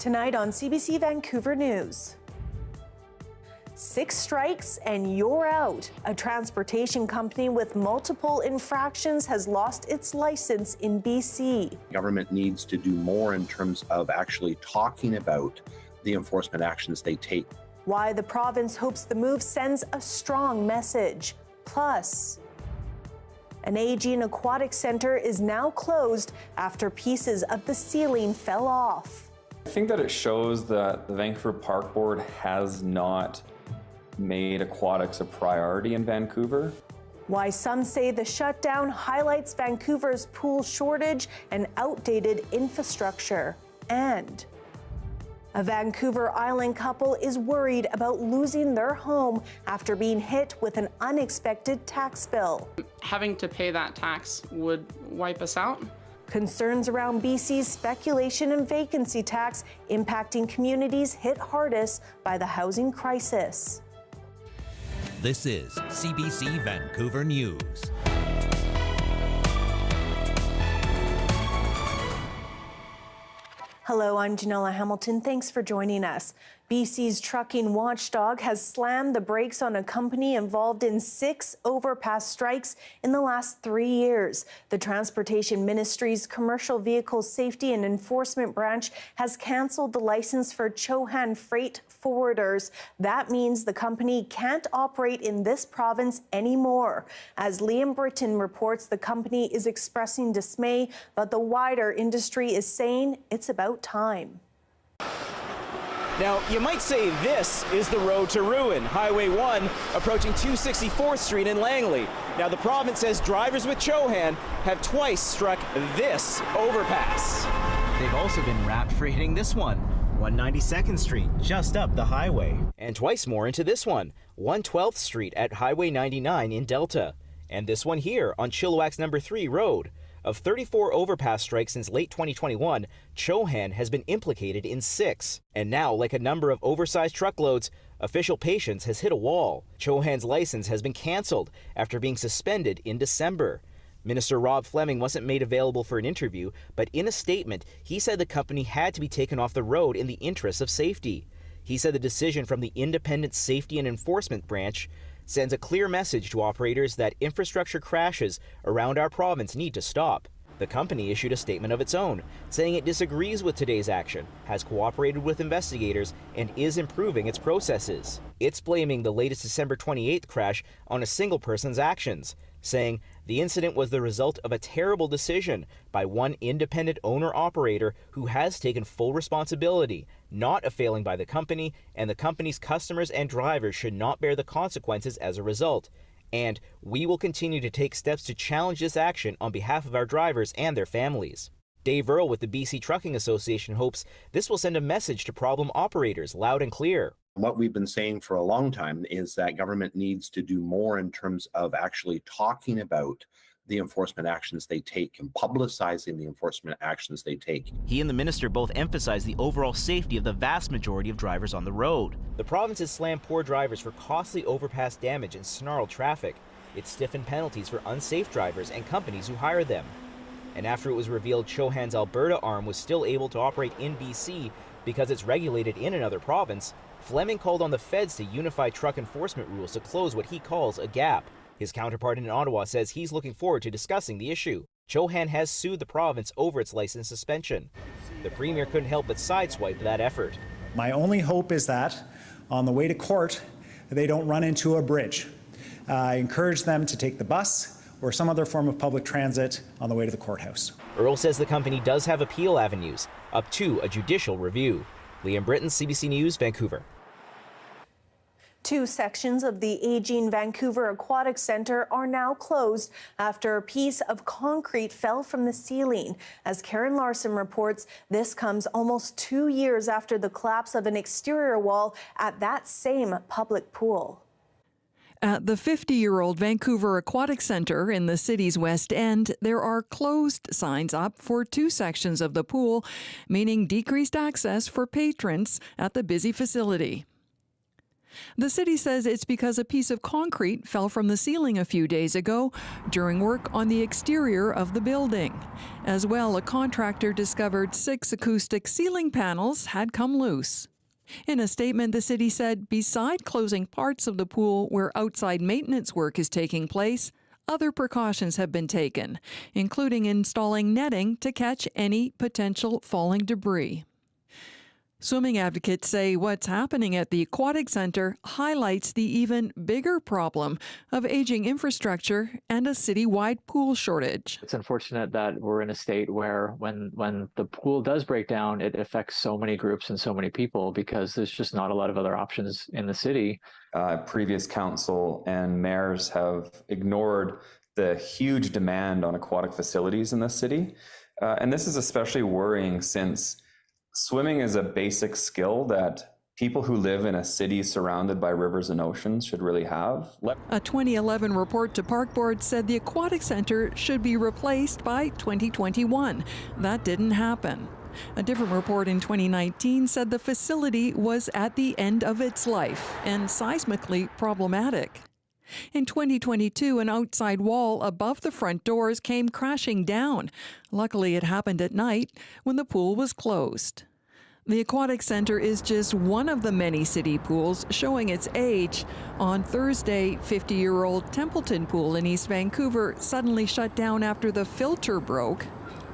Tonight on CBC Vancouver News. 6 strikes and you're out. A transportation company with multiple infractions has lost its license in BC. Government needs to do more in terms of actually talking about the enforcement actions they take. Why the province hopes the move sends a strong message. Plus, an Aegean aquatic center is now closed after pieces of the ceiling fell off. I think that it shows that the Vancouver Park Board has not made aquatics a priority in Vancouver. Why some say the shutdown highlights Vancouver's pool shortage and outdated infrastructure. And a Vancouver Island couple is worried about losing their home after being hit with an unexpected tax bill. Having to pay that tax would wipe us out. Concerns around BC's speculation and vacancy tax impacting communities hit hardest by the housing crisis. This is CBC Vancouver News. Hello, I'm Janella Hamilton. Thanks for joining us. BC's trucking watchdog has slammed the brakes on a company involved in 6 overpass strikes in the last 3 years. The Transportation Ministry's Commercial Vehicle Safety and Enforcement Branch has canceled the license for Chohan Freight Forwarders. That means the company can't operate in this province anymore. As Liam Britton reports, the company is expressing dismay, but the wider industry is saying it's about time. Now, you might say this is the road to ruin, Highway 1 approaching 264th Street in Langley. Now, the province says drivers with Chohan have twice struck this overpass. They've also been wrapped for hitting this one, 192nd Street, just up the highway. And twice more into this one, 112th Street at Highway 99 in Delta. And this one here on Chilliwack's number 3 road. Of 34 overpass strikes since late 2021, Chohan has been implicated in 6. And now, like a number of oversized truckloads, official patience has hit a wall. Chohan's license has been canceled after being suspended in December. Minister Rob Fleming wasn't made available for an interview, but in a statement, he said the company had to be taken off the road in the interest of safety. He said the decision from the Independent Safety and Enforcement Branch sends a clear message to operators that infrastructure crashes around our province need to stop. The company issued a statement of its own, saying it disagrees with today's action, has cooperated with investigators, and is improving its processes. It's blaming the latest December 28th crash on a single person's actions, saying the incident was the result of a terrible decision by one independent owner-operator who has taken full responsibility, not a failing by the company, and the company's customers and drivers should not bear the consequences as a result. And we will continue to take steps to challenge this action on behalf of our drivers and their families. Dave Earle with the BC Trucking Association hopes this will send a message to problem operators loud and clear. What we've been saying for a long time is that government needs to do more in terms of actually talking about the enforcement actions they take and publicizing the enforcement actions they take. He and the minister both emphasized the overall safety of the vast majority of drivers on the road. The province has slammed poor drivers for costly overpass damage and snarled traffic. It stiffened penalties for unsafe drivers and companies who hire them. And after it was revealed Chohan's Alberta arm was still able to operate in BC because it's regulated in another province, Fleming called on the feds to unify truck enforcement rules to close what he calls a gap. His counterpart in Ottawa says he's looking forward to discussing the issue. Chohan has sued the province over its license suspension. The Premier couldn't help but sideswipe that effort. My only hope is that on the way to court, they don't run into a bridge. I encourage them to take the bus or some other form of public transit on the way to the courthouse. Earle says the company does have appeal avenues, up to a judicial review. Liam Britton, CBC News, Vancouver. 2 sections of the Aegean Vancouver Aquatic Center are now closed after a piece of concrete fell from the ceiling. As Karen Larson reports, this comes almost 2 years after the collapse of an exterior wall at that same public pool. At the 50-year-old Vancouver Aquatic Center in the city's West End, there are closed signs up for 2 sections of the pool, meaning decreased access for patrons at the busy facility. The city says it's because a piece of concrete fell from the ceiling a few days ago during work on the exterior of the building. As well, a contractor discovered 6 acoustic ceiling panels had come loose. In a statement, the city said beside closing parts of the pool where outside maintenance work is taking place, other precautions have been taken, including installing netting to catch any potential falling debris. Swimming advocates say what's happening at the Aquatic Centre highlights the even bigger problem of aging infrastructure and a citywide pool shortage. It's unfortunate that we're in a state where when the pool does break down, it affects so many groups and so many people because there's just not a lot of other options in the city. Previous council and mayors have ignored the huge demand on aquatic facilities in the city. And this is especially worrying since swimming is a basic skill that people who live in a city surrounded by rivers and oceans should really have. A 2011 report to Park Board said the Aquatic Centre should be replaced by 2021. That didn't happen. A different report in 2019 said the facility was at the end of its life and seismically problematic. In 2022, an outside wall above the front doors came crashing down. Luckily, it happened at night when the pool was closed. The Aquatic Centre is just one of the many city pools showing its age. On Thursday, 50-year-old Templeton Pool in East Vancouver suddenly shut down after the filter broke.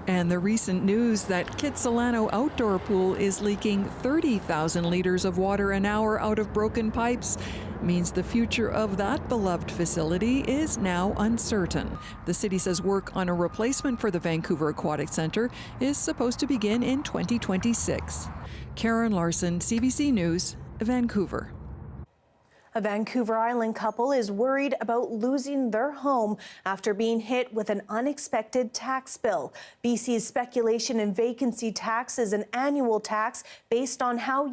And the recent news that Kitsilano Outdoor Pool is leaking 30,000 liters of water an hour out of broken pipes means the future of that beloved facility is now uncertain. The city says work on a replacement for the Vancouver Aquatic Centre is supposed to begin in 2026. Karen Larson, CBC News, Vancouver. A Vancouver Island couple is worried about losing their home after being hit with an unexpected tax bill. BC's speculation and vacancy tax is an annual tax based on how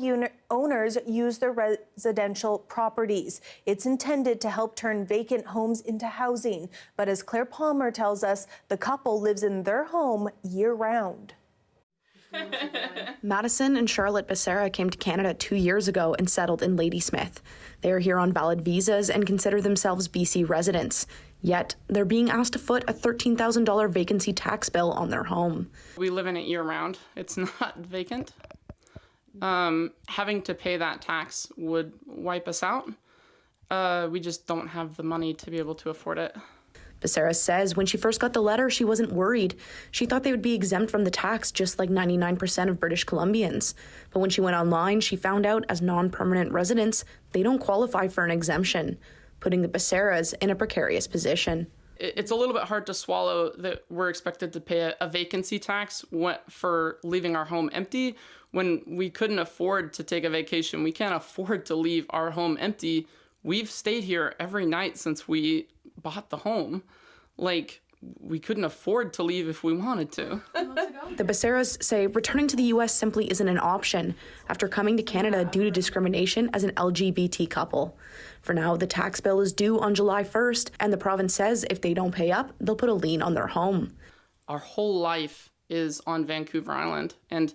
owners use their residential properties. It's intended to help turn vacant homes into housing. But as Claire Palmer tells us, the couple lives in their home year-round. Madison and Charlotte Becerra came to Canada 2 years ago and settled in Ladysmith. They are here on valid visas and consider themselves BC residents. Yet, they're being asked to foot a $13,000 vacancy tax bill on their home. We live in it year-round. It's not vacant. Having to pay that tax would wipe us out. We just don't have the money to be able to afford it. Becerra says when she first got the letter, she wasn't worried. She thought they would be exempt from the tax just like 99% of British Columbians. But when she went online, she found out as non-permanent residents, they don't qualify for an exemption, putting the Becerras in a precarious position. It's a little bit hard to swallow that we're expected to pay a vacancy tax for leaving our home empty when we couldn't afford to take a vacation. We can't afford to leave our home empty. We've stayed here every night since we bought the home. Like, we couldn't afford to leave if we wanted to. The Becerras say returning to the U.S. simply isn't an option after coming to Canada due to discrimination as an LGBT couple. For now, the tax bill is due on July 1st, and the province says if they don't pay up, they'll put a lien on their home. Our whole life is on Vancouver Island, and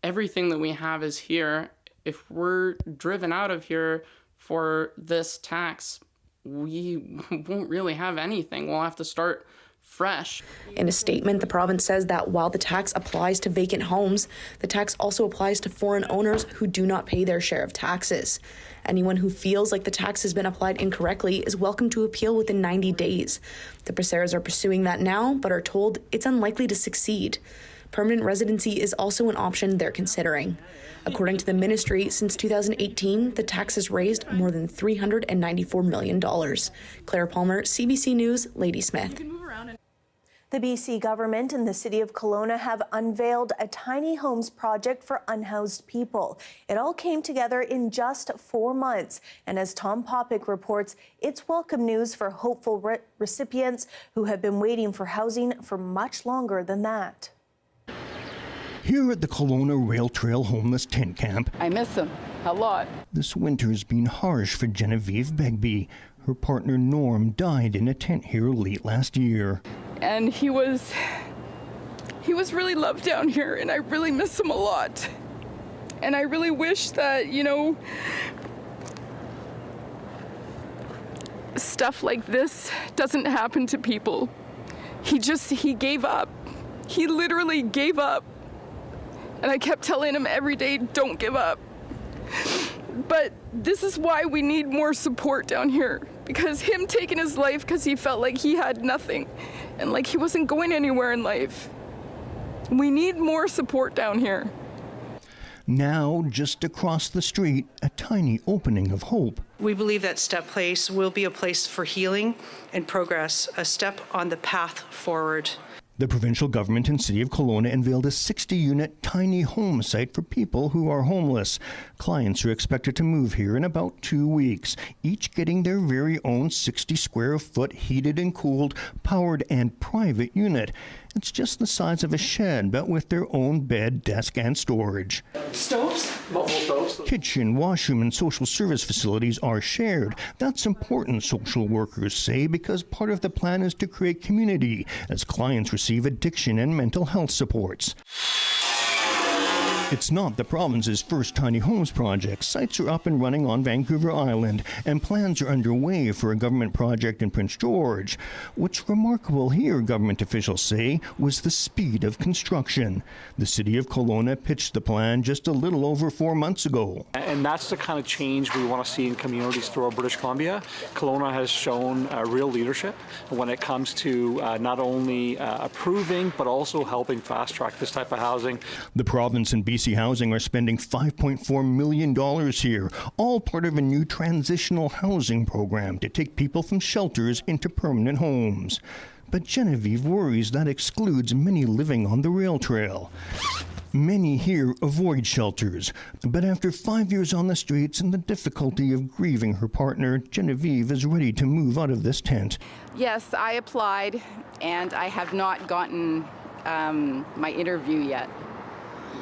everything that we have is here. If we're driven out of here for this tax, we won't really have anything. We'll have to start fresh. In a statement, the province says that while the tax applies to vacant homes, the tax also applies to foreign owners who do not pay their share of taxes. Anyone who feels like the tax has been applied incorrectly is welcome to appeal within 90 days. The Becerras are pursuing that now, but are told it's unlikely to succeed. Permanent residency is also an option they're considering. According to the ministry, since 2018, the tax has raised more than $394 million. Claire Palmer, CBC News, Ladysmith. The BC government and the city of Kelowna have unveiled a tiny homes project for unhoused people. It all came together in just 4 months. And as Tom Popick reports, it's welcome news for hopeful recipients who have been waiting for housing for much longer than that. Here at the Kelowna Rail Trail Homeless Tent Camp, I miss them a lot. This winter's been harsh for Genevieve Begbie. Her partner Norm died in a tent here late last year. And he was really loved down here, and I really miss him a lot. And I really wish that, stuff like this doesn't happen to people. He gave up. He literally gave up. And I kept telling him every day, don't give up. But this is why we need more support down here. Because him taking his life because he felt like he had nothing and like he wasn't going anywhere in life. We need more support down here. Now, just across the street, a tiny opening of hope. We believe that Step Place will be a place for healing and progress, a step on the path forward. The provincial government and City of Kelowna unveiled a 60-unit tiny home site for people who are homeless. Clients are expected to move here in about 2 weeks, each getting their very own 60-square-foot heated and cooled, powered and private unit. It's just the size of a shed, but with their own bed, desk, and storage. Stoves? Multiple stoves. Kitchen, washroom, and social service facilities are shared. That's important, social workers say, because part of the plan is to create community as clients receive addiction and mental health supports. It's not the province's first tiny homes project. Sites are up and running on Vancouver Island, and plans are underway for a government project in Prince George. What's remarkable here, government officials say, was the speed of construction. The City of Kelowna pitched the plan just a little over 4 months ago. And that's the kind of change we want to see in communities throughout British Columbia. Kelowna has shown real leadership when it comes to not only approving, but also helping fast-track this type of housing. The province and BC Housing are spending $5.4 million here, all part of a new transitional housing program to take people from shelters into permanent homes. But Genevieve worries that excludes many living on the rail trail. Many here avoid shelters, but after 5 years on the streets and the difficulty of grieving her partner, Genevieve is ready to move out of this tent. Yes, I applied, and I have not gotten my interview yet.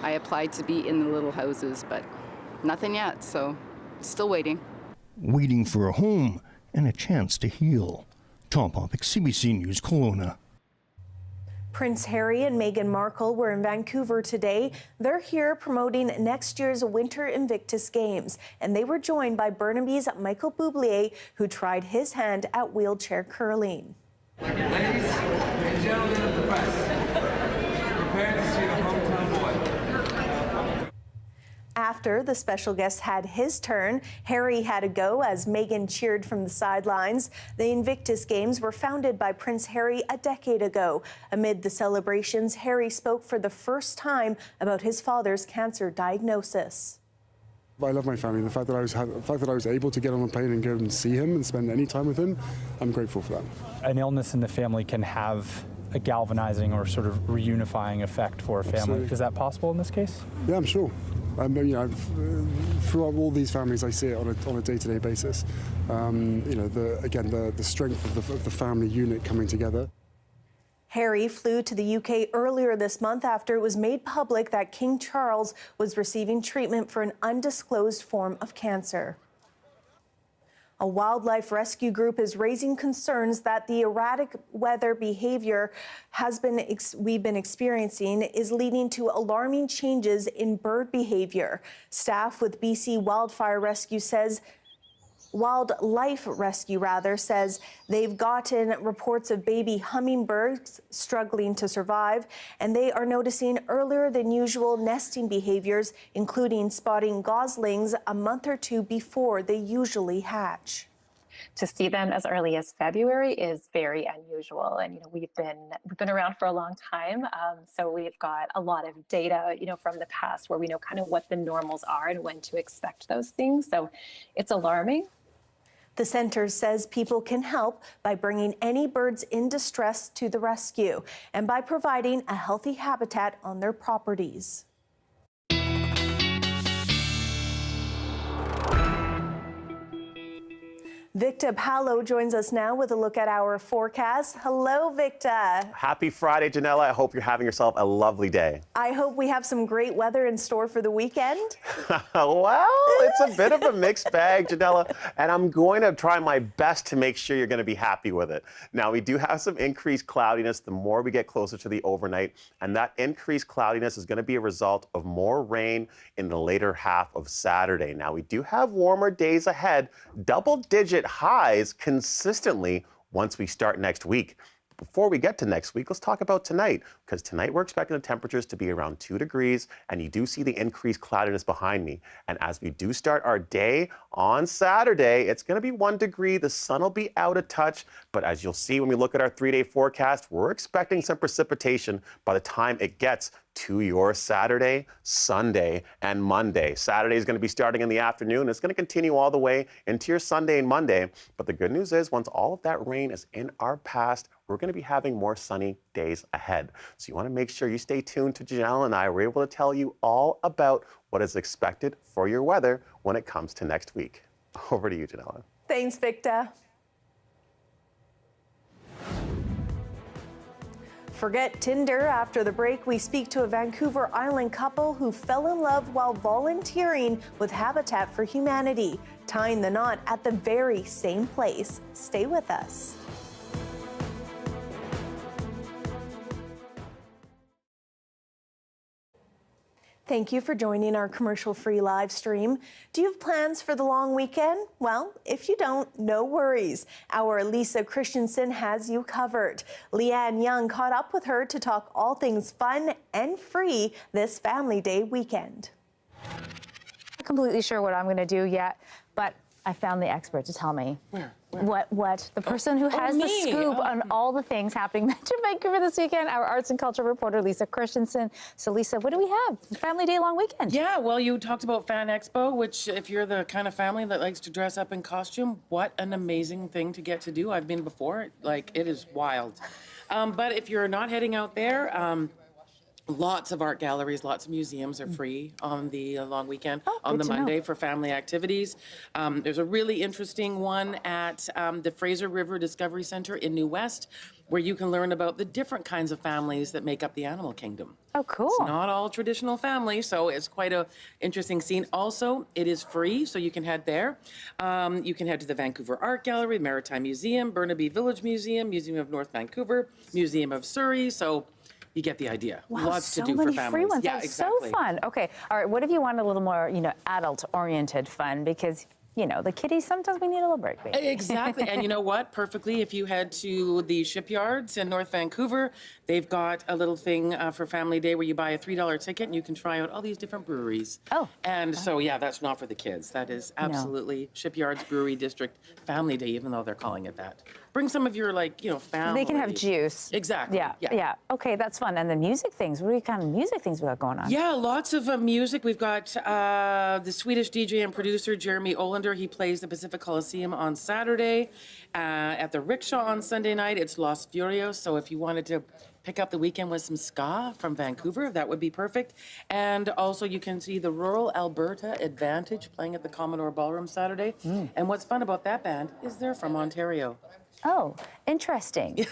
I applied to be in the little houses, but nothing yet, so still waiting. Waiting for a home and a chance to heal. Tom Popick, CBC News, Kelowna. Prince Harry and Meghan Markle were in Vancouver today. They're here promoting next year's Winter Invictus Games, and they were joined by Burnaby's Michael Bublé, who tried his hand at wheelchair curling. Ladies and gentlemen of the press, prepare to see the hometown boy. After the special guest had his turn, Harry had a go as Meghan cheered from the sidelines. The Invictus Games were founded by Prince Harry a decade ago. Amid the celebrations, Harry spoke for the first time about his father's cancer diagnosis. I love my family. The fact that I was able to get on a plane and go and see him and spend any time with him, I'm grateful for that. An illness in the family can have a galvanizing or sort of reunifying effect for a family. Absolutely. Is that possible in this case? Yeah, I'm sure. Throughout all these families, I see it on a day-to-day basis. The strength of the family unit coming together. Harry flew to the UK earlier this month after it was made public that King Charles was receiving treatment for an undisclosed form of cancer. A wildlife rescue group is raising concerns that the erratic weather behavior we've been experiencing is leading to alarming changes in bird behavior. Staff with BC Wildlife Rescue says they've gotten reports of baby hummingbirds struggling to survive, and they are noticing earlier than usual nesting behaviors, including spotting goslings a month or two before they usually hatch. To see them as early as February is very unusual, and we've been around for a long time, so we've got a lot of data from the past where we know kind of what the normals are and when to expect those things. So it's alarming. The center says people can help by bringing any birds in distress to the rescue and by providing a healthy habitat on their properties. Victor Palo joins us now with a look at our forecast. Hello, Victor. Happy Friday, Janella. I hope you're having yourself a lovely day. I hope we have some great weather in store for the weekend. Well, it's a bit of a mixed bag, Janella, and I'm going to try my best to make sure you're going to be happy with it. Now, we do have some increased cloudiness the more we get closer to the overnight, and that increased cloudiness is going to be a result of more rain in the later half of Saturday. Now, we do have warmer days ahead, double-digit digit highs consistently once we start next week. Before we get to next week, let's talk about tonight, because tonight we're expecting the temperatures to be around 2 degrees, and you do see the increased cloudiness behind me. And as we do start our day on Saturday, it's going to be 1 degree. The sun will be out a touch, but as you'll see when we look at our 3-day forecast, we're expecting some precipitation by the time it gets to your Saturday, Sunday, and Monday. Saturday is going to be starting in the afternoon. It's going to continue all the way into your Sunday and Monday. But the good news is once all of that rain is in our past, we're going to be having more sunny days ahead. So you want to make sure you stay tuned to Janelle and I. We're able to tell you all about what is expected for your weather when it comes to next week. Over to you, Janella. Thanks, Victor. Forget Tinder. After the break, we speak to a Vancouver Island couple who fell in love while volunteering with Habitat for Humanity, tying the knot at the very same place. Stay with us. Thank you for joining our commercial-free live stream. Do you have plans for the long weekend? Well, if you don't, no worries. Our Lisa Christensen has you covered. Leanne Young caught up with her to talk all things fun and free this Family Day weekend. Not completely sure what I'm going to do yet, but I found the expert to tell me. Where? What the person who has the scoop on all the things happening to Vancouver this weekend, our arts and culture reporter, Lisa Christensen. So Lisa, what do we have? Family Day long weekend. Yeah, well, you talked about Fan Expo, which if you're the kind of family that likes to dress up in costume, what an amazing thing to get to do. I've been before, like it is wild. But if you're not heading out there, lots of art galleries, lots of museums are free on the long weekend, on the Monday for family activities. There's a really interesting one at the Fraser River Discovery Center in New West, where you can learn about the different kinds of families that make up the animal kingdom. Oh, cool. It's not all traditional family, so it's quite a interesting scene. Also, it is free, so you can head there. You can head to the Vancouver Art Gallery, Maritime Museum, Burnaby Village Museum, Museum of North Vancouver, Museum of Surrey, so you get the idea. Wow, lots so to do many for families. free ones. Yeah, That's exactly. so fun. Okay, all right. What if you want a little more, adult-oriented fun? Because the kiddies, sometimes we need a little break. Maybe. Exactly. And you know what? Perfectly, if you head to the shipyards in North Vancouver, they've got a little thing for Family Day where you buy a $3 ticket and you can try out all these different breweries. Oh. And so, yeah, that's not for the kids. That is absolutely Shipyards Brewery District Family Day, even though they're calling it that. Bring some of your, family. They can have juice. Exactly. Yeah. Okay, that's fun. And the music things. What kind of music things we got going on? Yeah, lots of music. We've got the Swedish DJ and producer Jeremy Olander. He plays the Pacific Coliseum on Saturday. At the Rickshaw on Sunday night, it's Los Furios. So if you wanted to pick up the weekend with some ska from Vancouver, that would be perfect. And also you can see the Rural Alberta Advantage playing at the Commodore Ballroom Saturday. And what's fun about that band is they're from Ontario. Oh, interesting.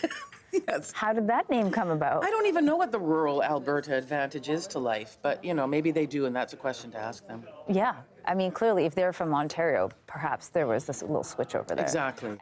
Yes. How did that name come about? I don't even know what the Rural Alberta Advantage is to life, but maybe they do, and that's a question to ask them. Yeah. I mean, clearly, if they're from Ontario, perhaps there was this little switch over there. Exactly.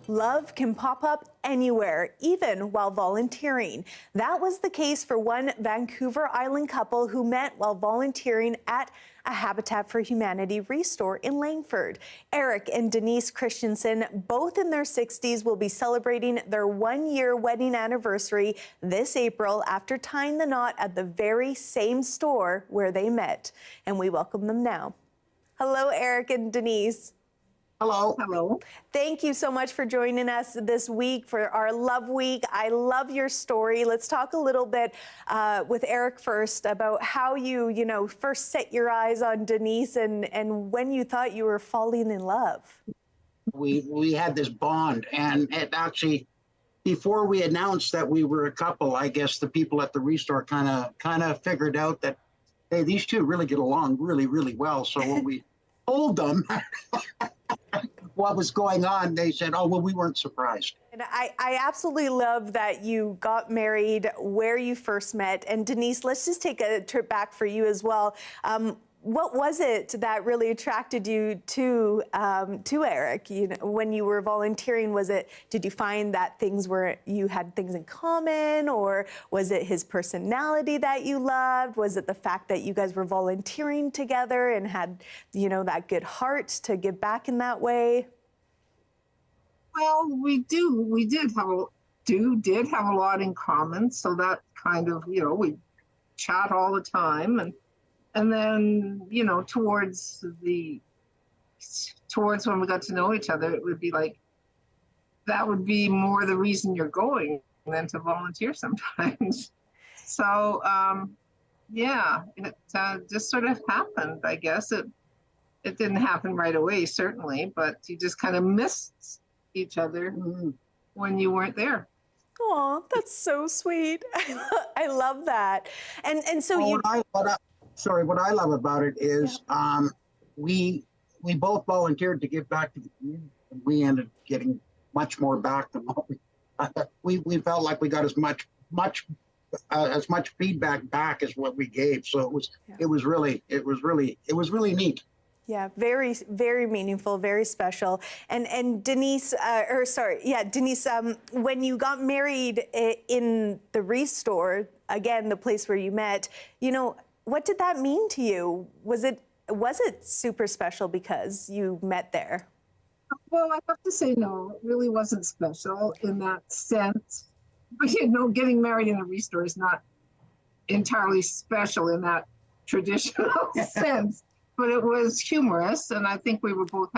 Love can pop up anywhere, even while volunteering. That was the case for one Vancouver Island couple who met while volunteering at a Habitat for Humanity restore in Langford. Eric and Denise Christensen, both in their 60s, will be celebrating their one-year wedding anniversary this April after tying the knot at the very same store where they met. And we welcome them now. Hello, Eric and Denise. Hello. Hello. Thank you so much for joining us this week for our Love Week. I love your story. Let's talk a little bit with Eric first about how you first set your eyes on Denise and when you thought you were falling in love. We had this bond, and it actually, before we announced that we were a couple, I guess the people at the restore kind of figured out that, hey, these two really get along really, really well. So when we told them what was going on, they said, oh, well, we weren't surprised. And I absolutely love that you got married where you first met. And Denise, let's just take a trip back for you as well. What was it that really attracted you to Eric? When you were volunteering, did you find that you had things in common, or was it his personality that you loved? Was it the fact that you guys were volunteering together and had, that good heart to give back in that way? Well, we did have a lot in common. So that kind of, we chat all the time, and then, towards when we got to know each other, it would be like, that would be more the reason you're going than to volunteer sometimes. So, it just sort of happened, I guess. It didn't happen right away, certainly, but you just kind of missed each other when you weren't there. Oh, that's so sweet. I love that. And so what I love about it is we both volunteered to give back to the community. We ended up getting much more back than what we felt like we got as much feedback back as what we gave. So it was really neat. Yeah, very, very meaningful, very special. And Denise, Denise, when you got married in the restore, again, the place where you met, what did that mean to you? Was it super special because you met there? Well, I have to say no, it really wasn't special in that sense. But getting married in a restore is not entirely special in that traditional sense. But it was humorous, and I think we were both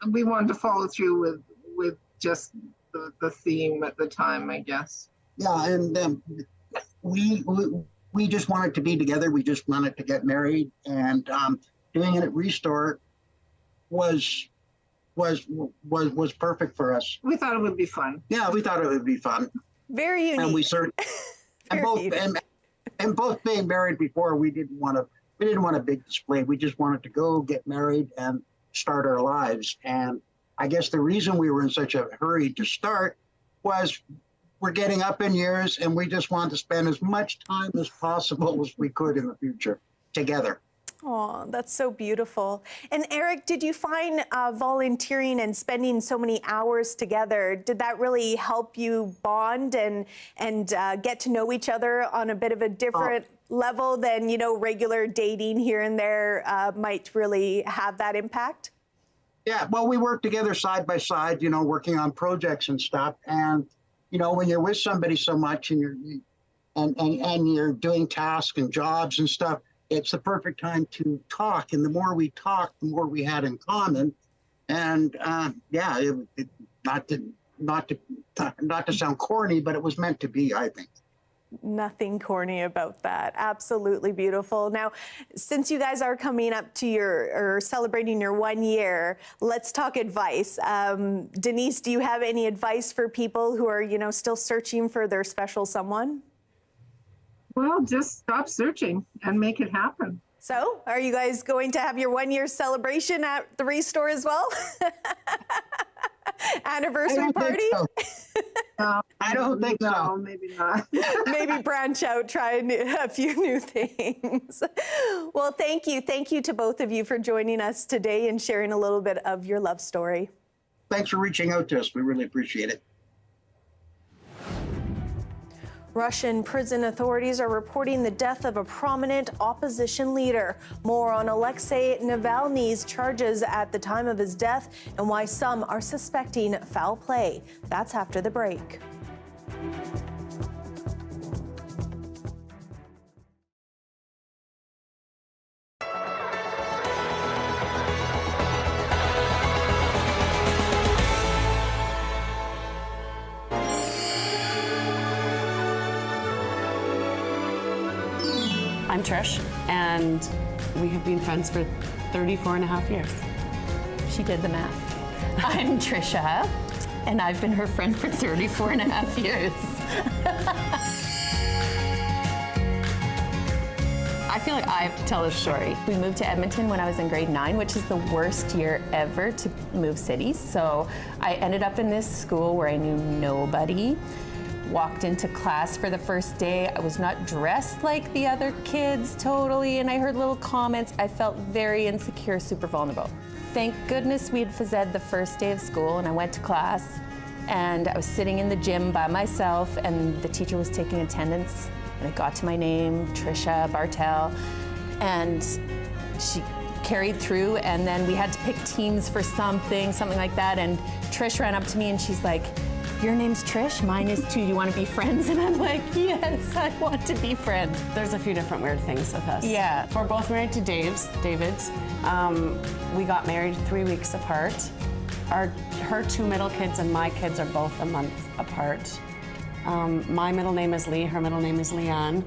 we wanted to follow through with just the theme at the time, I guess. Yeah, and we just wanted to be together. We just wanted to get married, and doing it at Restore was perfect for us. We thought it would be fun. Yeah, we thought it would be fun. Very unique. And we certainly, and both being married before, we didn't want a big display. We just wanted to go get married and start our lives. And I guess the reason we were in such a hurry to start was we're getting up in years, and we just wanted to spend as much time as possible as we could in the future together. Oh, that's so beautiful. And Eric, did you find volunteering and spending so many hours together, did that really help you bond and get to know each other on a bit of a different level than, regular dating here and there might really have that impact? Yeah, well, we worked together side by side, working on projects and stuff. And, when you're with somebody so much and you're doing tasks and jobs and stuff, it's the perfect time to talk. And the more we talked, the more we had in common. And not to sound corny, but it was meant to be, I think. Nothing corny about that. Absolutely beautiful. Now, since you guys are coming up to celebrating your 1 year, let's talk advice. Denise, do you have any advice for people who are, still searching for their special someone? Well, just stop searching and make it happen. So, are you guys going to have your 1 year celebration at the Restore as well? Anniversary party? I don't think so. No, maybe not. Maybe branch out, try a few new things. Well, thank you. Thank you to both of you for joining us today and sharing a little bit of your love story. thanks for reaching out to us. We really appreciate it. Russian prison authorities are reporting the death of a prominent opposition leader. More on Alexei Navalny's charges at the time of his death and why some are suspecting foul play. That's after the break. I'm Trish, and we have been friends for 34 and a half years. She did the math. I'm Trisha, and I've been her friend for 34 and a half years. I feel like I have to tell this story. We moved to Edmonton when I was in grade 9, which is the worst year ever to move cities. So I ended up in this school where I knew nobody. Walked into class for the first day. I was not dressed like the other kids totally, and I heard little comments. I felt very insecure, super vulnerable. Thank goodness we had phys ed the first day of school, and I went to class, and I was sitting in the gym by myself, and the teacher was taking attendance, and it got to my name, Trisha Bartel, and she carried through, and then we had to pick teams for something like that, and Trish ran up to me and she's like, "Your name's Trish, mine is too. You want to be friends?" And I'm like, "Yes, I want to be friends." There's a few different weird things with us. Yeah. We're both married to David's. We got married 3 weeks apart. Her 2 middle kids and my kids are both a month apart. My middle name is Lee, her middle name is Leanne.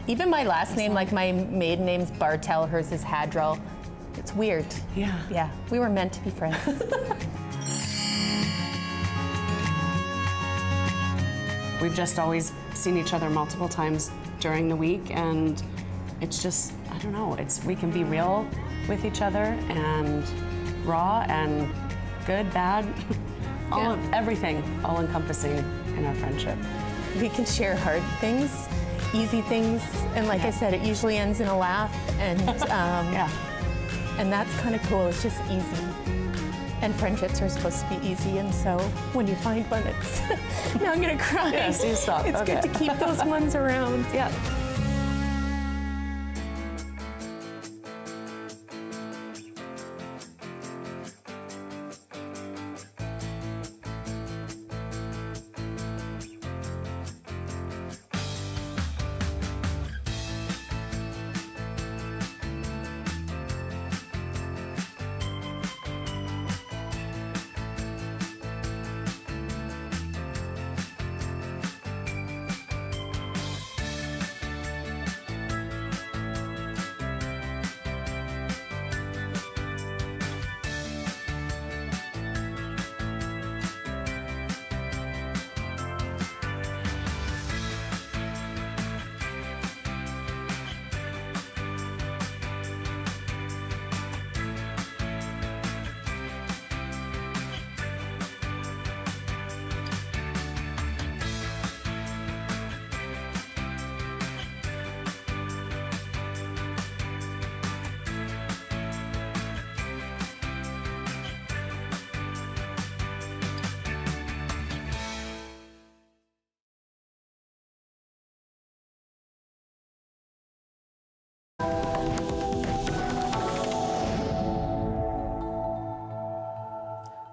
Even my last name, like my maiden name's Bartel, hers is Hadrell. It's weird. Yeah. Yeah, we were meant to be friends. We've just always seen each other multiple times during the week, and it's just, I don't know, we can be real with each other and raw and good, bad, everything, all encompassing in our friendship. We can share hard things, easy things, and like I said, it usually ends in a laugh, and and that's kind of cool. It's just easy. And friendships are supposed to be easy, and so when you find one, it's now I'm gonna cry. Yes, you stop. It's Okay. good to keep those ones around. Yeah.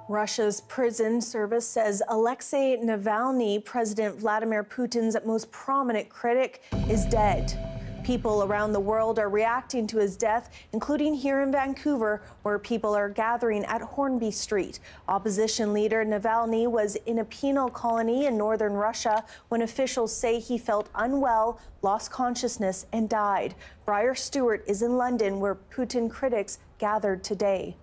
Russia's prison service says Alexei Navalny, President Vladimir Putin's most prominent critic, is dead. People around the world are reacting to his death, including here in Vancouver, where people are gathering at Hornby Street. Opposition leader Navalny was in a penal colony in northern Russia when officials say he felt unwell, lost consciousness, and died. Briar Stewart is in London, where Putin critics gathered today.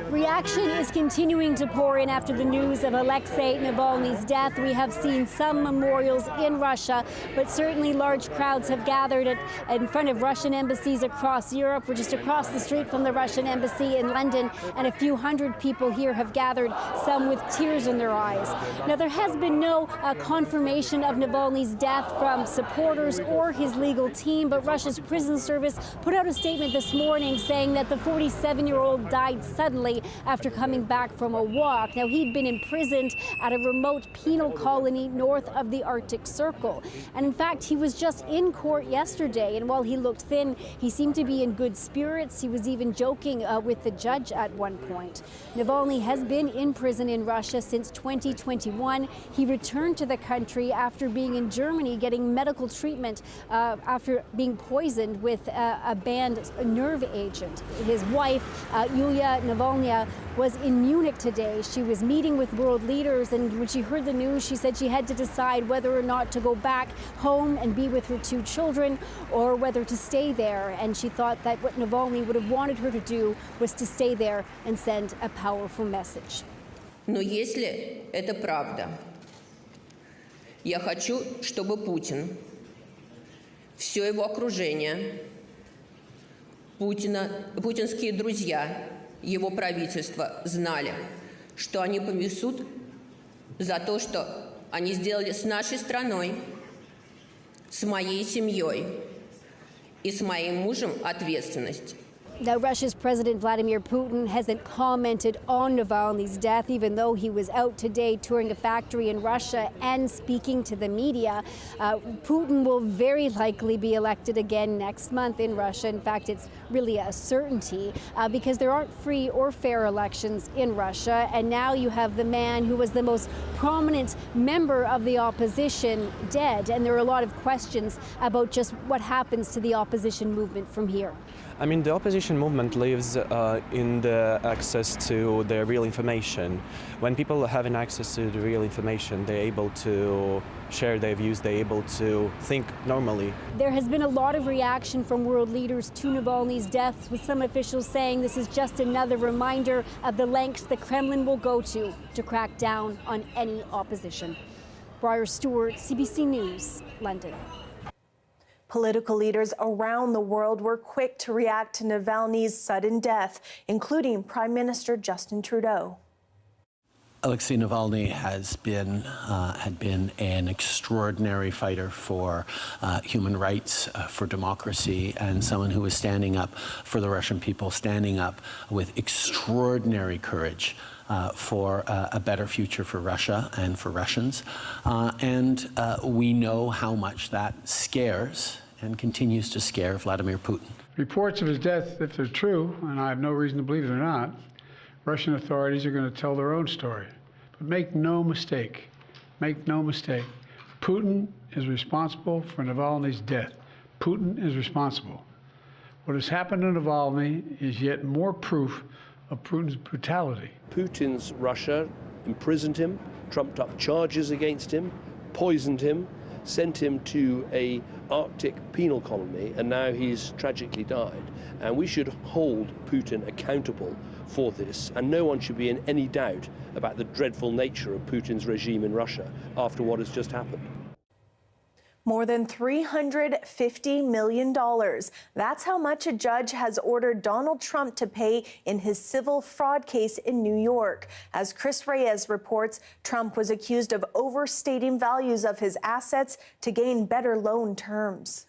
Reaction is continuing to pour in after the news of Alexei Navalny's death. We have seen some memorials in Russia, but certainly large crowds have gathered in front of Russian embassies across Europe. We're just across the street from the Russian embassy in London, and a few hundred people here have gathered, some with tears in their eyes. Now, there has been no confirmation of Navalny's death from supporters or his legal team, but Russia's prison service put out a statement this morning saying that the 47-year-old died suddenly after coming back from a walk. Now, he'd been imprisoned at a remote penal colony north of the Arctic Circle. And in fact, he was just in court yesterday, and while he looked thin, he seemed to be in good spirits. He was even joking with the judge at one point. Navalny has been in prison in Russia since 2021. He returned to the country after being in Germany getting medical treatment after being poisoned with a banned nerve agent. His wife, Yulia Navalny, was in Munich today. She was meeting with world leaders, and when she heard the news, she said she had to decide whether or not to go back home and be with her 2 children or whether to stay there. And she thought that what Navalny would have wanted her to do was to stay there and send a powerful message. Но если это правда, я хочу, чтобы Путин, все его окружение, путинские друзья, его правительство знали, что они понесут за то, что они сделали с нашей страной, с моей семьей и с моим мужем ответственность. Now, Russia's President Vladimir Putin hasn't commented on Navalny's death, even though he was out today touring a factory in Russia and speaking to the media. Putin will very likely be elected again next month in Russia. In fact, it's really a certainty because there aren't free or fair elections in Russia. And now you have the man who was the most prominent member of the opposition dead. And there are a lot of questions about just what happens to the opposition movement from here. I mean, the opposition movement lives in the access to the real information. When people have an access to the real information, they're able to share their views, they're able to think normally. There has been a lot of reaction from world leaders to Navalny's death, with some officials saying this is just another reminder of the lengths the Kremlin will go to crack down on any opposition. Briar Stewart, CBC News, London. Political leaders around the world were quick to react to Navalny's sudden death, including Prime Minister Justin Trudeau. Alexei Navalny had been an extraordinary fighter for human rights, for democracy, and someone who was standing up for the Russian people, standing up with extraordinary courage for a better future for Russia and for Russians. And we know how much that scares and continues to scare Vladimir Putin. Reports of his death, if they're true, and I have no reason to believe they're not, Russian authorities are going to tell their own story. But make no mistake, Putin is responsible for Navalny's death. Putin is responsible. What has happened to Navalny is yet more proof of Putin's brutality. Putin's Russia imprisoned him, trumped up charges against him, poisoned him, sent him to a Arctic penal colony, and now he's tragically died. And we should hold Putin accountable for this, and no one should be in any doubt about the dreadful nature of Putin's regime in Russia after what has just happened. More than $350 million. That's how much a judge has ordered Donald Trump to pay in his civil fraud case in New York. As Chris Reyes reports, Trump was accused of overstating values of his assets to gain better loan terms.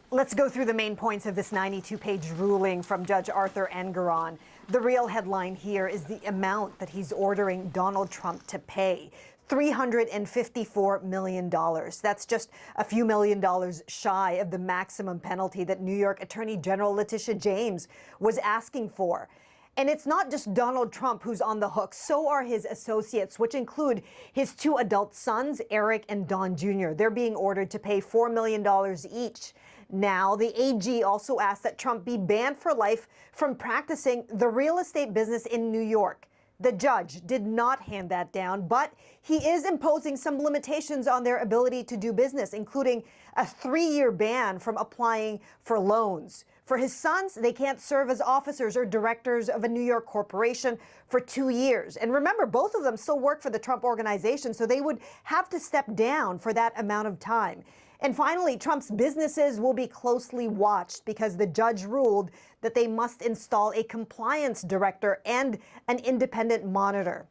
Let's go through the main points of this 92-page ruling from Judge Arthur Engoron. The real headline here is the amount that he's ordering Donald Trump to pay. $354 million. That's just a few $1,000,000 shy of the maximum penalty that New York Attorney General Letitia James was asking for. And it's not just Donald Trump who's on the hook. So are his associates, which include his 2 adult sons, Eric and Don Jr. They're being ordered to pay $4 million each. Now, the AG also asked that Trump be banned for life from practicing the real estate business in New York. The judge did not hand that down, but he is imposing some limitations on their ability to do business, including a 3-year ban from applying for loans. For his sons, they can't serve as officers or directors of a New York corporation for 2 years. And remember, both of them still work for the Trump Organization, so they would have to step down for that amount of time. And finally, Trump's businesses will be closely watched because the judge ruled that they must install a compliance director and an independent monitor.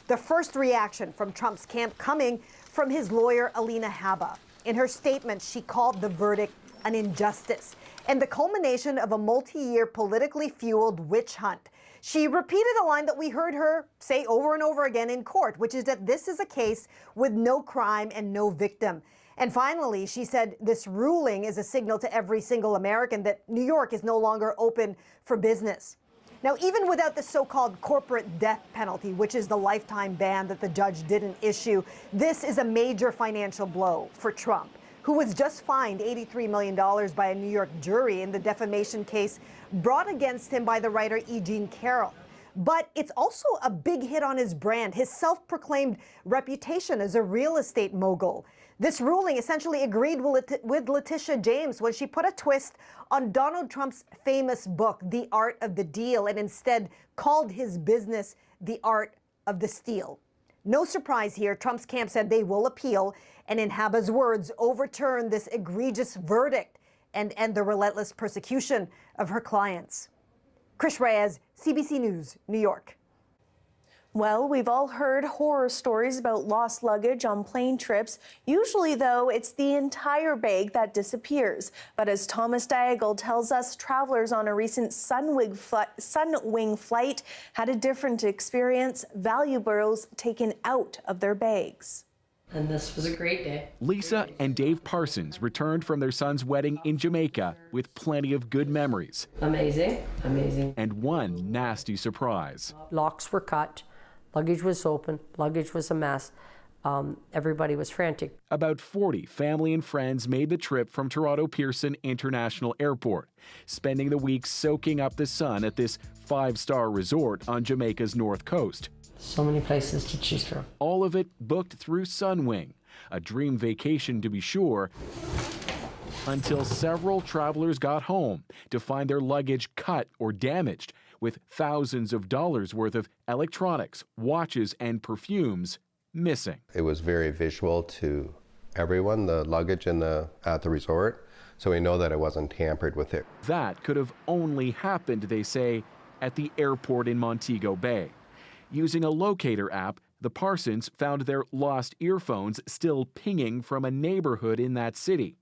The first reaction from Trump's camp coming from his lawyer, Alina Habba. In her statement, she called the verdict an injustice and the culmination of a multi-year politically fueled witch hunt. She repeated a line that we heard her say over and over again in court, which is that this is a case with no crime and no victim. And finally, she said this ruling is a signal to every single American that New York is no longer open for business. Now, even without the so-called corporate death penalty, which is the lifetime ban that the judge didn't issue, this is a major financial blow for Trump, who was just fined $83 million by a New York jury in the defamation case brought against him by the writer E. Jean Carroll. But it's also a big hit on his brand, his self-proclaimed reputation as a real estate mogul. This ruling essentially agreed with Letitia James when she put a twist on Donald Trump's famous book, The Art of the Deal, and instead called his business The Art of the Steal. No surprise here, Trump's camp said they will appeal and, in Haba's words, overturn this egregious verdict and end the relentless persecution of her clients. Krish Reyes, CBC News, New York. Well, we've all heard horror stories about lost luggage on plane trips. Usually, though, it's the entire bag that disappears. But as Thomas Diagle tells us, travelers on a recent Sunwing flight had a different experience, valuables taken out of their bags. And this was a great day. Lisa and Dave Parsons returned from their son's wedding in Jamaica with plenty of good memories. Amazing, amazing. And one nasty surprise. Locks were cut, luggage was open, luggage was a mess. Everybody was frantic. About 40 family and friends made the trip from Toronto Pearson International Airport, spending the week soaking up the sun at this 5-star resort on Jamaica's north coast. So many places to choose from. All of it booked through Sunwing, a dream vacation to be sure, until several travelers got home to find their luggage cut or damaged, with thousands of dollars worth of electronics, watches, and perfumes missing. It was very visual to everyone, the luggage at the resort, so we know that it wasn't tampered with it. That could have only happened, they say, at the airport in Montego Bay. Using a locator app, the Parsons found their lost earphones still pinging from a neighborhood in that city.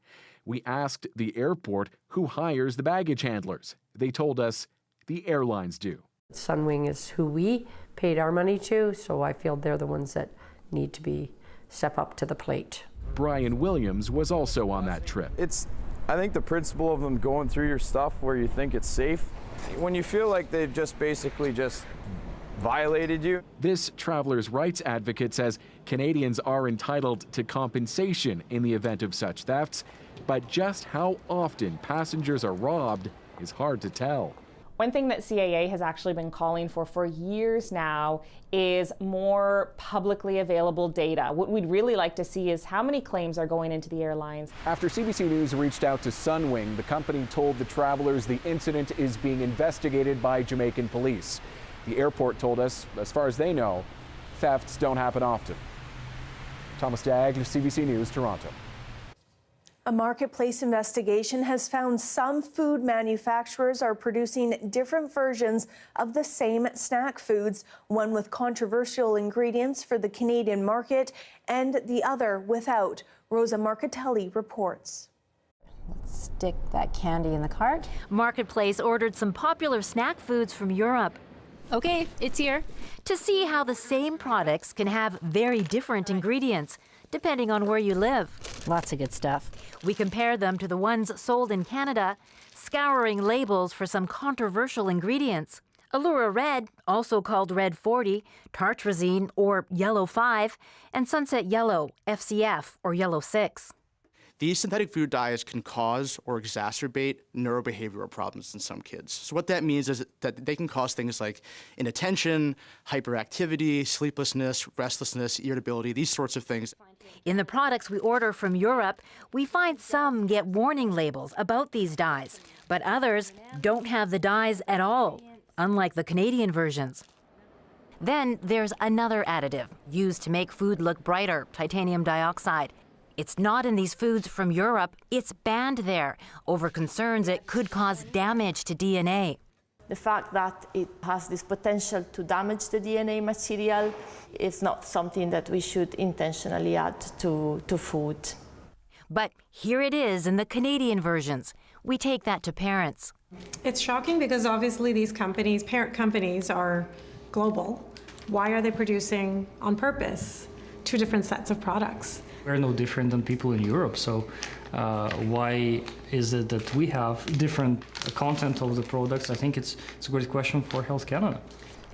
We asked the airport who hires the baggage handlers. They told us the airlines do. Sunwing is who we paid our money to, so I feel they're the ones that need to step up to the plate. Brian Williams was also on that trip. I think the principle of them going through your stuff where you think it's safe, when you feel like they've basically violated you. This travelers' rights advocate says Canadians are entitled to compensation in the event of such thefts, but just how often passengers are robbed is hard to tell. One thing that CAA has actually been calling for years now is more publicly available data. What we'd really like to see is how many claims are going into the airlines. After CBC News reached out to Sunwing, the company told the travelers the incident is being investigated by Jamaican police. The airport told us, as far as they know, thefts don't happen often. Thomas Diagle, CBC News, Toronto. A marketplace investigation has found some food manufacturers are producing different versions of the same snack foods, one with controversial ingredients for the Canadian market and the other without. Rosa Marcatelli reports. Let's stick that candy in the cart. Marketplace ordered some popular snack foods from Europe. Okay, it's here. To see how the same products can have very different ingredients, depending on where you live. Lots of good stuff. We compare them to the ones sold in Canada, scouring labels for some controversial ingredients. Allura Red, also called Red 40, Tartrazine, or Yellow 5, and Sunset Yellow, FCF, or Yellow 6. These synthetic food dyes can cause or exacerbate neurobehavioral problems in some kids. So what that means is that they can cause things like inattention, hyperactivity, sleeplessness, restlessness, irritability, these sorts of things. In the products we order from Europe, we find some get warning labels about these dyes, but others don't have the dyes at all, unlike the Canadian versions. Then there's another additive used to make food look brighter, titanium dioxide. It's not in these foods from Europe. It's banned there over concerns it could cause damage to DNA. The fact that it has this potential to damage the DNA material is not something that we should intentionally add to food. But here it is in the Canadian versions. We take that to parents. It's shocking because obviously these companies, parent companies, are global. Why are they producing on purpose two different sets of products? We're no different than people in Europe, so why is it that we have different content of the products? I think it's a great question for Health Canada.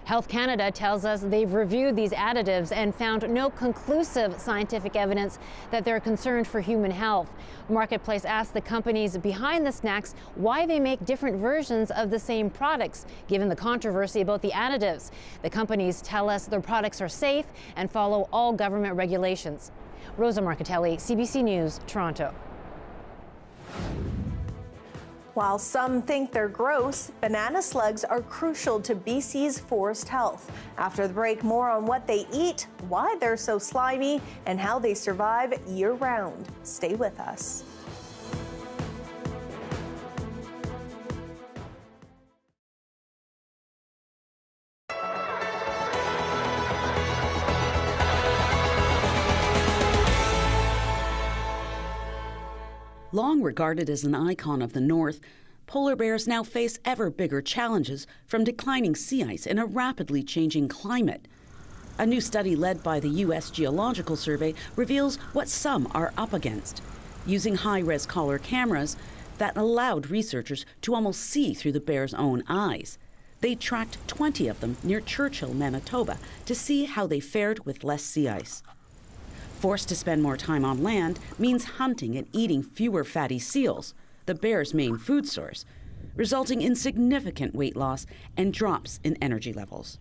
Health Canada tells us they've reviewed these additives and found no conclusive scientific evidence that they're concerned for human health. Marketplace asked the companies behind the snacks why they make different versions of the same products, given the controversy about the additives. The companies tell us their products are safe and follow all government regulations. Rosa Marcatelli, CBC News, Toronto. While some think they're gross, banana slugs are crucial to BC's forest health. After the break, more on what they eat, why they're so slimy, and how they survive year-round. Stay with us. Long regarded as an icon of the North, polar bears now face ever bigger challenges from declining sea ice in a rapidly changing climate. A new study led by the U.S. Geological Survey reveals what some are up against, using high-res color cameras that allowed researchers to almost see through the bears' own eyes. They tracked 20 of them near Churchill, Manitoba, to see how they fared with less sea ice. Forced to spend more time on land means hunting and eating fewer fatty seals, the bear's main food source, resulting in significant weight loss and drops in energy levels.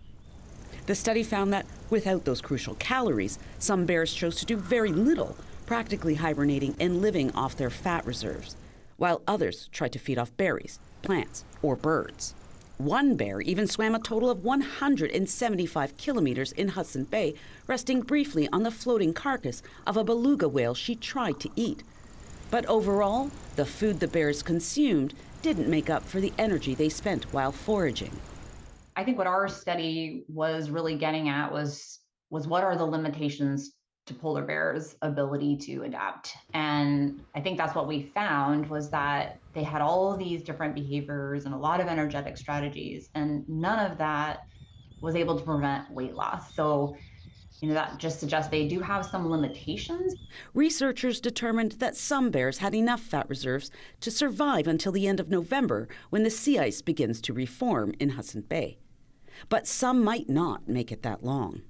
The study found that without those crucial calories, some bears chose to do very little, practically hibernating and living off their fat reserves, while others tried to feed off berries, plants, or birds. One bear even swam a total of 175 kilometers in Hudson Bay, resting briefly on the floating carcass of a beluga whale she tried to eat. But overall, the food the bears consumed didn't make up for the energy they spent while foraging. I think what our study was really getting at was what are the limitations to polar bears' ability to adapt. And I think that's what we found was that they had all of these different behaviors and a lot of energetic strategies, and none of that was able to prevent weight loss. So, that just suggests they do have some limitations. Researchers determined that some bears had enough fat reserves to survive until the end of November, when the sea ice begins to reform in Hudson Bay. But some might not make it that long.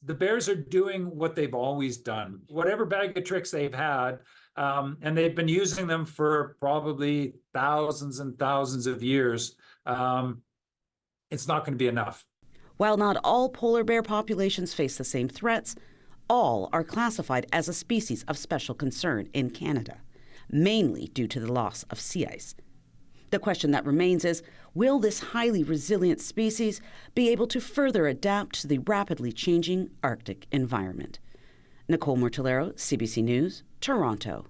The bears are doing what they've always done, whatever bag of tricks they've had, and they've been using them for probably thousands and thousands of years. It's not going to be enough. While not all polar bear populations face the same threats, all are classified as a species of special concern in Canada, mainly due to the loss of sea ice. The question that remains is, will this highly resilient species be able to further adapt to the rapidly changing Arctic environment? Nicole Mortellero, CBC News, Toronto.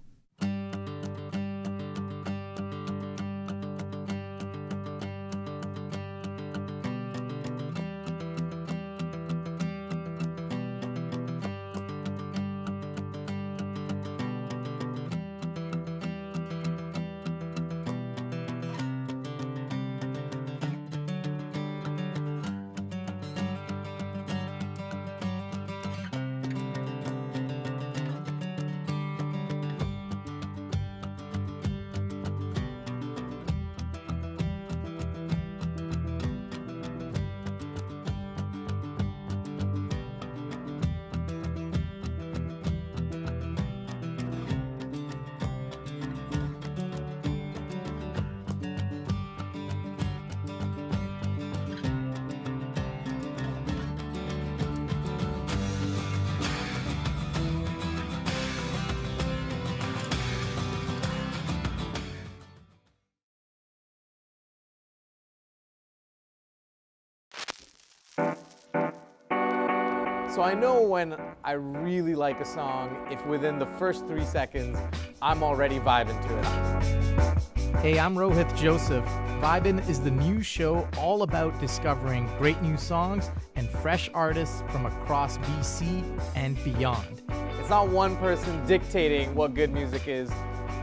So I know when I really like a song, if within the first 3 seconds, I'm already vibing to it. Hey, I'm Rohith Joseph. Vibin' is the new show all about discovering great new songs and fresh artists from across BC and beyond. It's not one person dictating what good music is.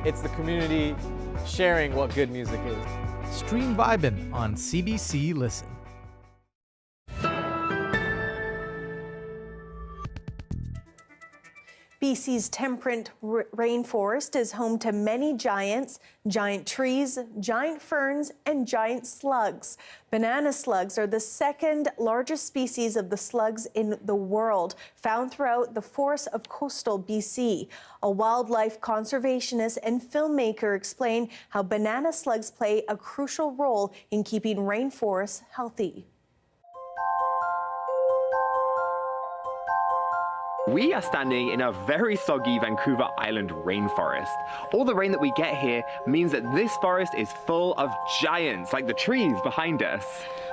It's the community sharing what good music is. Stream Vibin' on CBC Listen. BC's temperate rainforest is home to many giants, giant trees, giant ferns, and giant slugs. Banana slugs are the second largest species of the slugs in the world, found throughout the forests of coastal BC. A wildlife conservationist and filmmaker explain how banana slugs play a crucial role in keeping rainforests healthy. We are standing in a very soggy Vancouver Island rainforest. All the rain that we get here means that this forest is full of giants, like the trees behind us.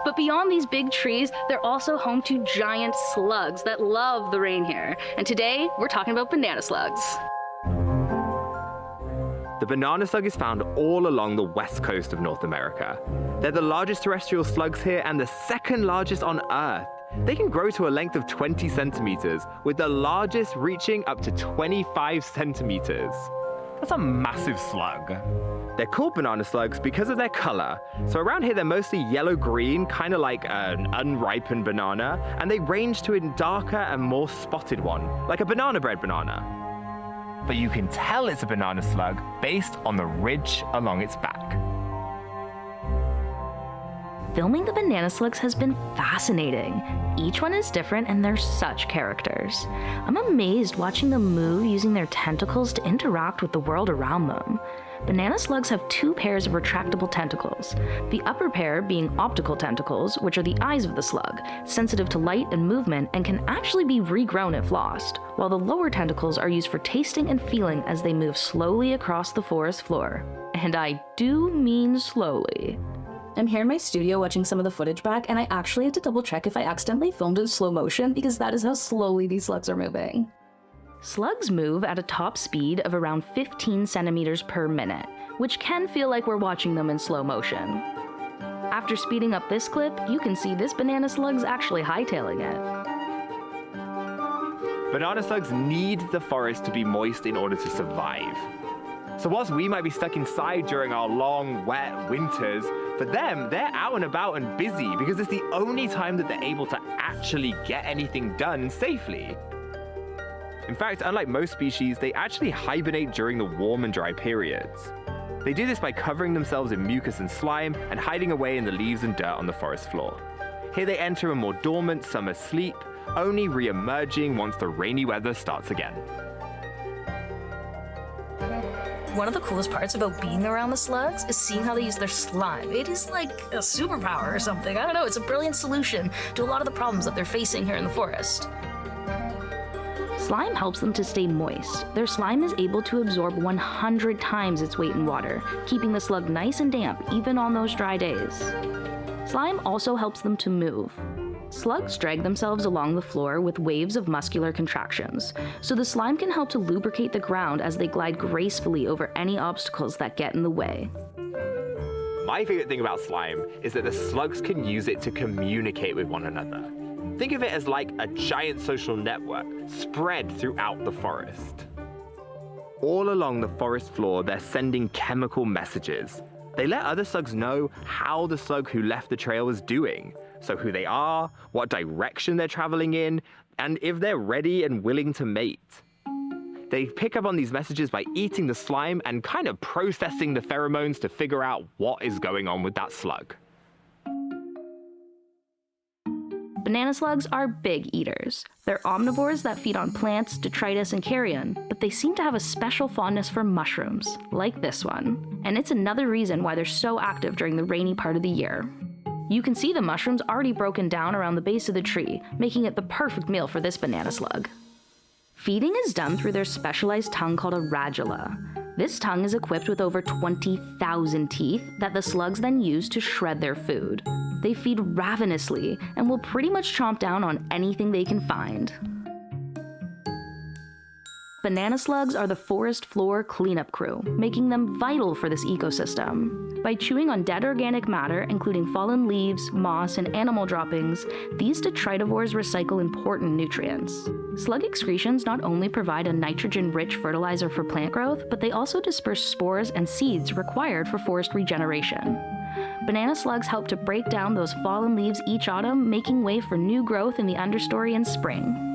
But beyond these big trees, they're also home to giant slugs that love the rain here. And today, we're talking about banana slugs. The banana slug is found all along the west coast of North America. They're the largest terrestrial slugs here and the second largest on Earth. They can grow to a length of 20 centimeters, with the largest reaching up to 25 centimeters. That's a massive slug. They're called banana slugs because of their color. So around here, they're mostly yellow-green, kind of like an unripened banana, and they range to a darker and more spotted one, like a banana bread banana. But you can tell it's a banana slug based on the ridge along its back. Filming the banana slugs has been fascinating. Each one is different and they're such characters. I'm amazed watching them move using their tentacles to interact with the world around them. Banana slugs have two pairs of retractable tentacles, the upper pair being optical tentacles, which are the eyes of the slug, sensitive to light and movement and can actually be regrown if lost, while the lower tentacles are used for tasting and feeling as they move slowly across the forest floor. And I do mean slowly. I'm here in my studio watching some of the footage back, and I actually had to double check if I accidentally filmed in slow motion because that is how slowly these slugs are moving. Slugs move at a top speed of around 15 centimeters per minute, which can feel like we're watching them in slow motion. After speeding up this clip, you can see this banana slug's actually hightailing it. Banana slugs need the forest to be moist in order to survive. So whilst we might be stuck inside during our long, wet winters, for them, they're out and about and busy because it's the only time that they're able to actually get anything done safely. In fact, unlike most species, they actually hibernate during the warm and dry periods. They do this by covering themselves in mucus and slime and hiding away in the leaves and dirt on the forest floor. Here they enter a more dormant summer sleep, only re-emerging once the rainy weather starts again. One of the coolest parts about being around the slugs is seeing how they use their slime. It is like a superpower or something. I don't know, it's a brilliant solution to a lot of the problems that they're facing here in the forest. Slime helps them to stay moist. Their slime is able to absorb 100 times its weight in water, keeping the slug nice and damp even on those dry days. Slime also helps them to move. Slugs drag themselves along the floor with waves of muscular contractions, so the slime can help to lubricate the ground as they glide gracefully over any obstacles that get in the way. My favorite thing about slime is that the slugs can use it to communicate with one another. Think of it as like a giant social network spread throughout the forest. All along the forest floor, they're sending chemical messages. They let other slugs know how the slug who left the trail is doing, so who they are, what direction they're traveling in, and if they're ready and willing to mate. They pick up on these messages by eating the slime and kind of processing the pheromones to figure out what is going on with that slug. Banana slugs are big eaters. They're omnivores that feed on plants, detritus, and carrion, but they seem to have a special fondness for mushrooms, like this one. And it's another reason why they're so active during the rainy part of the year. You can see the mushrooms already broken down around the base of the tree, making it the perfect meal for this banana slug. Feeding is done through their specialized tongue called a radula. This tongue is equipped with over 20,000 teeth that the slugs then use to shred their food. They feed ravenously and will pretty much chomp down on anything they can find. Banana slugs are the forest floor cleanup crew, making them vital for this ecosystem. By chewing on dead organic matter, including fallen leaves, moss, and animal droppings, these detritivores recycle important nutrients. Slug excretions not only provide a nitrogen-rich fertilizer for plant growth, but they also disperse spores and seeds required for forest regeneration. Banana slugs help to break down those fallen leaves each autumn, making way for new growth in the understory in spring.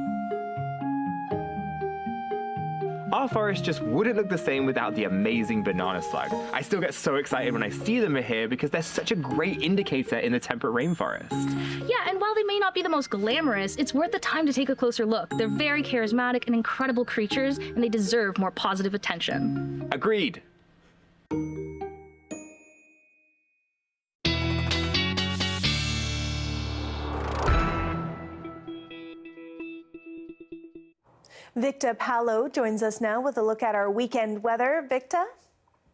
Our forest just wouldn't look the same without the amazing banana slug. I still get so excited when I see them here because they're such a great indicator in the temperate rainforest. Yeah, and while they may not be the most glamorous, it's worth the time to take a closer look. They're very charismatic and incredible creatures, and they deserve more positive attention. Agreed. Victor Palo joins us now with a look at our weekend weather. Victor?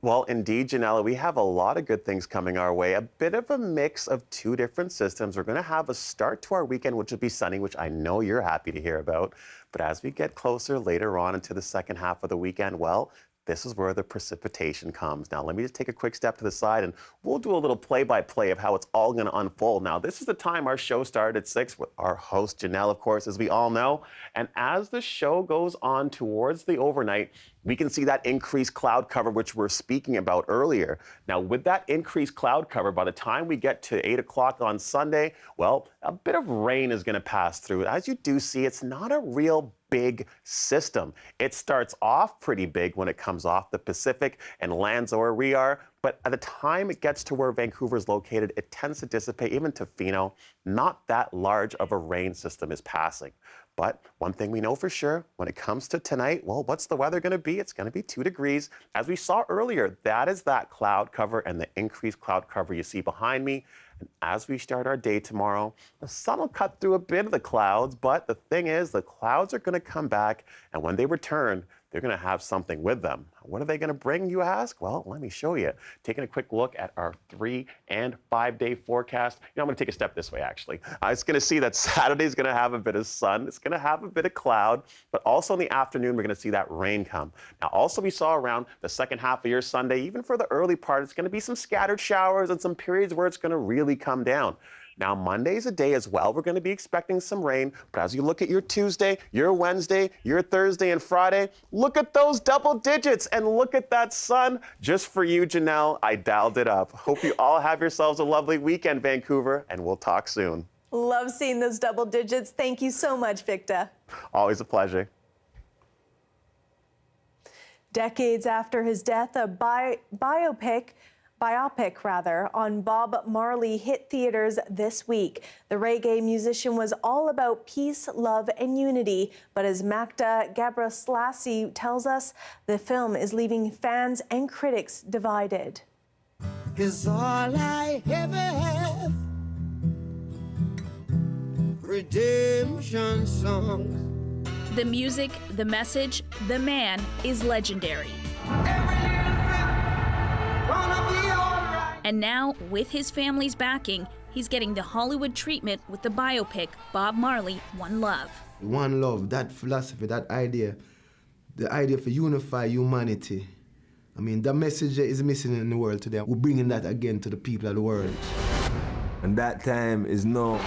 Well, indeed, Janella, we have a lot of good things coming our way. A bit of a mix of two different systems. We're going to have a start to our weekend, which will be sunny, which I know you're happy to hear about. But as we get closer later on into the second half of the weekend, well, this is where the precipitation comes. Now, let me just take a quick step to the side and we'll do a little play-by-play of how it's all going to unfold. Now, this is the time our show started at 6 with our host, Janelle, of course, as we all know. And as the show goes on towards the overnight, we can see that increased cloud cover, which we're speaking about earlier. Now, with that increased cloud cover, by the time we get to 8 o'clock on Sunday, well, a bit of rain is going to pass through. As you do see, it's not a real big system. It starts off pretty big when it comes off the Pacific and lands where we are, but at the time it gets to where Vancouver is located, it tends to dissipate, even to Fino. Not that large of a rain system is passing. But one thing we know for sure, when it comes to tonight, well, what's the weather going to be? It's going to be 2 degrees. As we saw earlier, that is that cloud cover and the increased cloud cover you see behind me. And as we start our day tomorrow, the sun will cut through a bit of the clouds, but the thing is, the clouds are going to come back, and when they return, they're going to have something with them. What are they going to bring, you ask? Well, let me show you. Taking a quick look at our 3- and 5-day forecast. I'm going to take a step this way, actually. I was going to see that Saturday's going to have a bit of sun. It's going to have a bit of cloud, but also in the afternoon, we're going to see that rain come. Now, also we saw around the second half of your Sunday, even for the early part, it's going to be some scattered showers and some periods where it's going to really come down. Now, Monday's a day as well. We're going to be expecting some rain, but as you look at your Tuesday, your Wednesday, your Thursday, and Friday, look at those double digits and look at that sun. Just for you, Janelle, I dialed it up. Hope you all have yourselves a lovely weekend, Vancouver, and we'll talk soon. Love seeing those double digits. Thank you so much, Victor. Always a pleasure. Decades after his death, a biopic on Bob Marley hit theaters this week. The reggae musician was all about peace, love, and unity. But as Magda Gabraslassi tells us, the film is leaving fans and critics divided. 'Cause all I ever have, redemption songs. The music, the message, the man is legendary. And now, with his family's backing, he's getting the Hollywood treatment with the biopic Bob Marley, One Love. One love, that philosophy, that idea, the idea for unify humanity. I mean, the message is missing in the world today. We're bringing that again to the people of the world. And that time is now.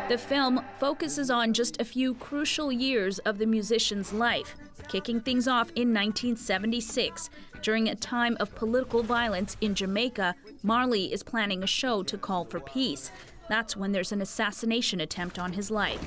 The film focuses on just a few crucial years of the musician's life, kicking things off in 1976. During a time of political violence in Jamaica, Marley is planning a show to call for peace. That's when there's an assassination attempt on his life.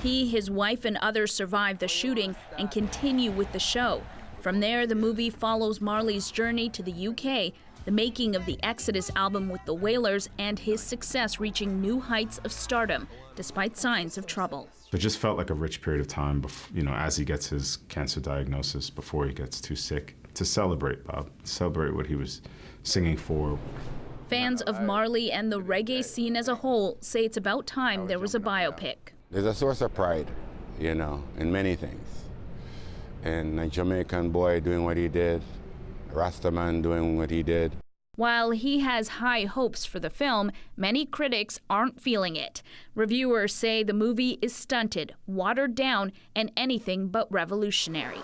He, his wife, and others survive the shooting and continue with the show. From there, the movie follows Marley's journey to the UK, the making of the Exodus album with the Wailers, and his success reaching new heights of stardom, despite signs of trouble. It just felt like a rich period of time, as he gets his cancer diagnosis, before he gets too sick, to celebrate Bob, celebrate what he was singing for. Fans of Marley and the reggae scene as a whole say it's about time there was a biopic. There's a source of pride, in many things. And a Jamaican boy doing what he did, a Rasta man doing what he did. While he has high hopes for the film, many critics aren't feeling it. Reviewers say the movie is stunted, watered down, and anything but revolutionary.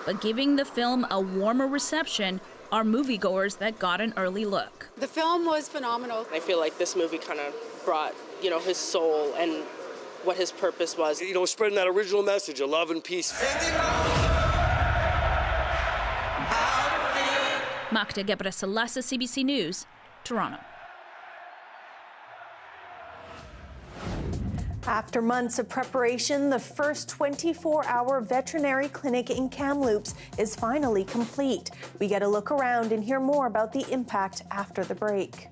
But giving the film a warmer reception are moviegoers that got an early look. The film was phenomenal. I feel like this movie kind of brought, his soul and what his purpose was. Spreading that original message of love and peace. Magda Gebrselassie, CBC News, Toronto. After months of preparation, the first 24-hour veterinary clinic in Kamloops is finally complete. We get a look around and hear more about the impact after the break.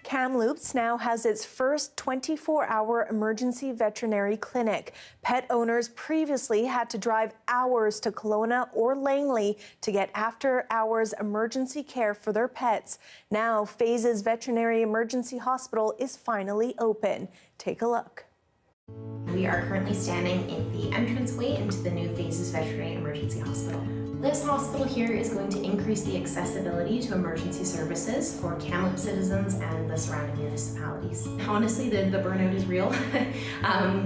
Kamloops now has its first 24-hour emergency veterinary clinic. Pet owners previously had to drive hours to Kelowna or Langley to get after-hours emergency care for their pets. Now, Phases Veterinary Emergency Hospital is finally open. Take a look. We are currently standing in the entranceway into the new Phases Veterinary Emergency Hospital. This hospital here is going to increase the accessibility to emergency services for Kamloops citizens and the surrounding municipalities. Honestly, the burnout is real.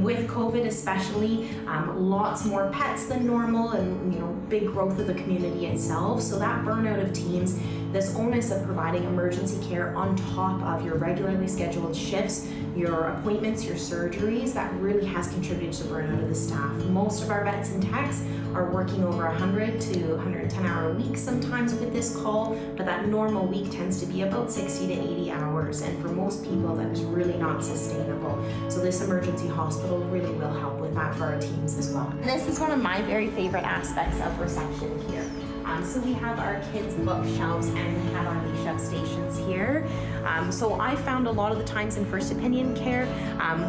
With COVID especially, lots more pets than normal and big growth of the community itself. So that burnout of teams, this onus of providing emergency care on top of your regularly scheduled shifts, your appointments, your surgeries, that really has contributed to burnout of the staff. Most of our vets and techs are working over 100 to 110 hour weeks sometimes with this call, but that normal week tends to be about 60 to 80 hours, and for most people that is really not sustainable. So this emergency hospital really will help with that for our teams as well. This is one of my very favorite aspects of reception here. So we have our kids' bookshelves and we have our leash up stations here. So I found a lot of the times in first opinion care,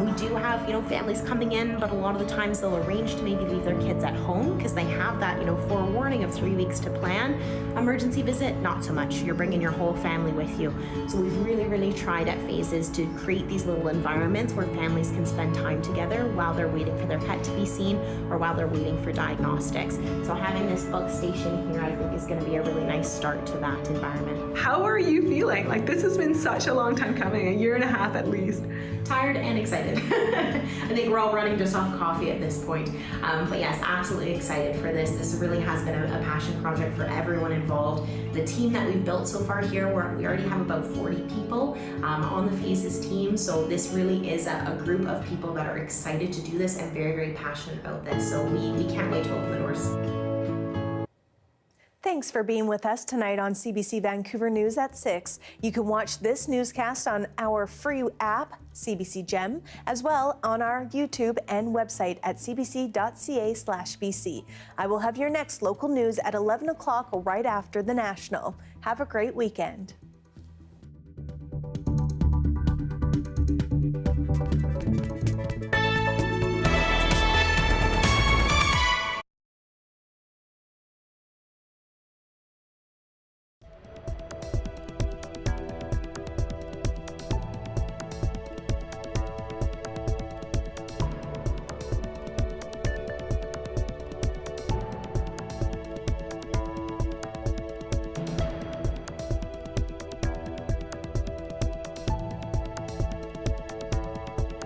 we do have families coming in, but a lot of the times they'll arrange to maybe leave their kids at home because they have that forewarning of 3 weeks to plan. Emergency visit, not so much. You're bringing your whole family with you. So we've really tried at Phases to create these little environments where families can spend time together while they're waiting for their pet to be seen or while they're waiting for diagnostics. So having this book station here, I think is going to be a really nice start to that environment. How are you feeling? Like, this has been such a long time coming, 1.5 years at least. Tired and excited. I think we're all running just off coffee at this point. But yes, absolutely excited for this. This really has been a passion project for everyone involved. The team that we've built so far here, we already have about 40 people on the Phases team. So this really is a group of people that are excited to do this and very passionate about this. So we can't wait to open the doors. Thanks for being with us tonight on CBC Vancouver News at 6. You can watch this newscast on our free app, CBC Gem, as well on our YouTube and website at cbc.ca/BC. I will have your next local news at 11 o'clock right after the National. Have a great weekend.